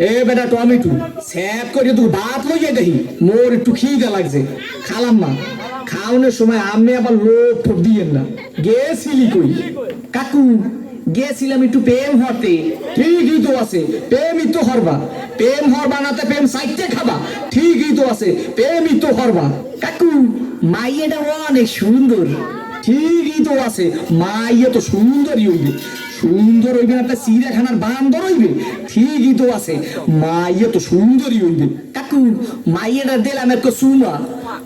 এ বেটা tomato sap করে তুই ভাত লইয়ে দেখি মোর একটু খিদে লাগছে খালাম না খাওয়ানোর সময় আমি আবার লোভ ঠোপ দিয়েন না গেছিলি কই কাকু গেছিলাম একটু প্রেম হতে ঠিকই তো আছে প্রেমই তো হরবা প্রেম হরবা নাতে প্রেম সাইতে খাবা ঠিকই তো আছে প্রেমই তো হরবা কাকু মাইয়েটা অনেক সুন্দর ঠিকই তো আছে মাইয়ে তো সুন্দরই হইবে সুন্দর হইবে না চিড়িয়াখানার বান্দর হইবে ঠিকই তো আছে মাইয়ে তো সুন্দরই হইবে কাকু মাইয়েটা দিলাম একটু সুমা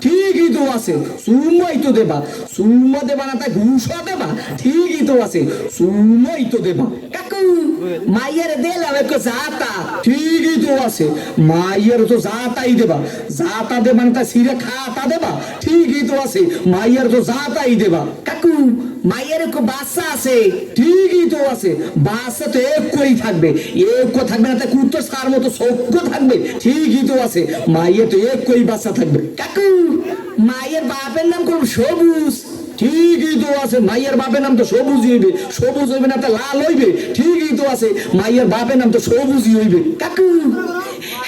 ঠিকই তো আছে সুমাই তো দেবা সুমা দেবা না তাই ঘুষা দেবা ঠিকই তো আছে সুমাই তো দেবা কাকু মাইয়ের দিলাম একটু জাতা ঠিকই তো আছে মাইয়ের তো জাতাই দেবা জাতা দেবা না তাই চিড়ে খাতা দেবা ঠিকই তো আছে মাইয়ের তো জাতাই দেবা কাকু মাইয়ের একটু বাচ্চা আছে ঠিকই তো আছে বাচ্চা তো একই থাকবে একই থাকবে না তাই কুত্তর সার মতো সভ্য থাকবে ঠিকই তো আছে মাইয়ের তো একই বাচ্চা থাকবে কাকু মায়ের বাপের নাম করব সবুজ ঠিকই তো আছে মাইয়ের বাপের নাম তো সবুজই হইবে সবুজ হইবে না তা লাল হইবে ঠিকই তো আছে মাইয়ের বাপের নাম তো সবুজই হইবে কাকু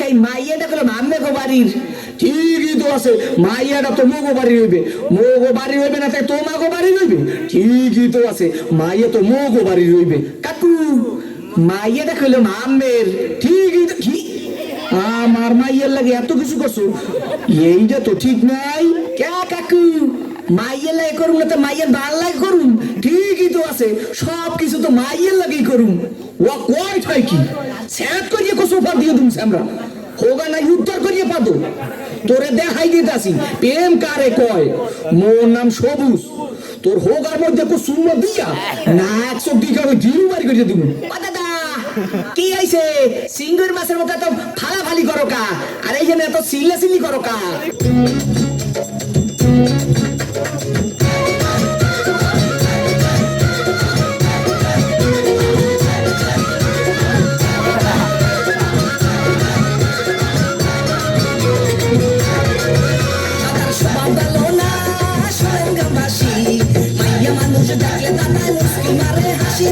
এই মাইয়াটা হলো মাম্মেগো বাড়ির ঠিকই তো আছে মাইয়াটা তো মোগো বাড়ি হইবে মোগো বাড়ি হইবে না তাই তোমাগো বাড়ি হইবে ঠিকই তো আছে মাইয়া তো মোগো বাড়ি হইবে কাকু মাইয়াটা হলো মাম্মের ঠিকই তো কি আমার মাইয়ের লাগে এত কিছু করছো এইটা তো ঠিক নাই কে কাকু মাইয়ের লাগে করুন না তো মাইয়ের ভাল লাগে করুন ঠিকই তো আছে সব কিছু তো মাইয়ের লাগেই করুন ও কয় হয় কি স্যাপ করিয়ে কোসোফা দিয়ে দুম আমরা হোগা নাই উত্তর করিয়ে পাদো তোরে দেখাই দিতাছি প্রেম কারে কয় মোর নাম সবুজ তোর হোগার মধ্যে কো শূন্য দিয়া না 100 টাকা জিরো বাড়ি করিয়ে দিব দাদা কি আইছে সিঙ্গুর মাছের মতো তো ফালাফালি করো কা আর এই জন্য এত সিলাসিলি করো কা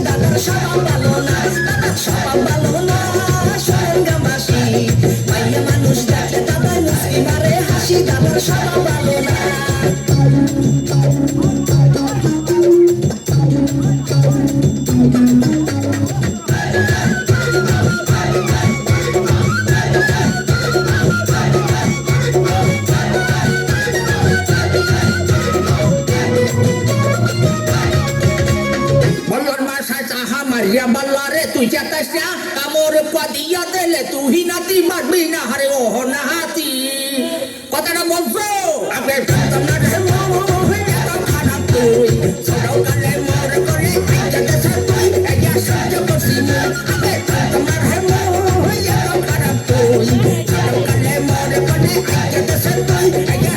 দাদার সবাব ভালো না দাদার সবাব ভালো না সরঙ্গাবাসী মাইয়া মানুষ দেখলে দাদার মুসকি মারে হাসি দাদার সবাব ভালো না তুই চাতাস না কামর পাদিয়া দিলে তুই নাতি মারবি না হারে ও না হাতি কথাটা বলছো আপনি জানতাম না রে মোহ এত খারাপ তুই সদাও কালে মোর করে আইজাতে তুই এগিয়া সহ্য করছি আপনি জানতাম না রে মোহ এত খারাপ তুই সদাও কালে মোর করে আইজাতে তুই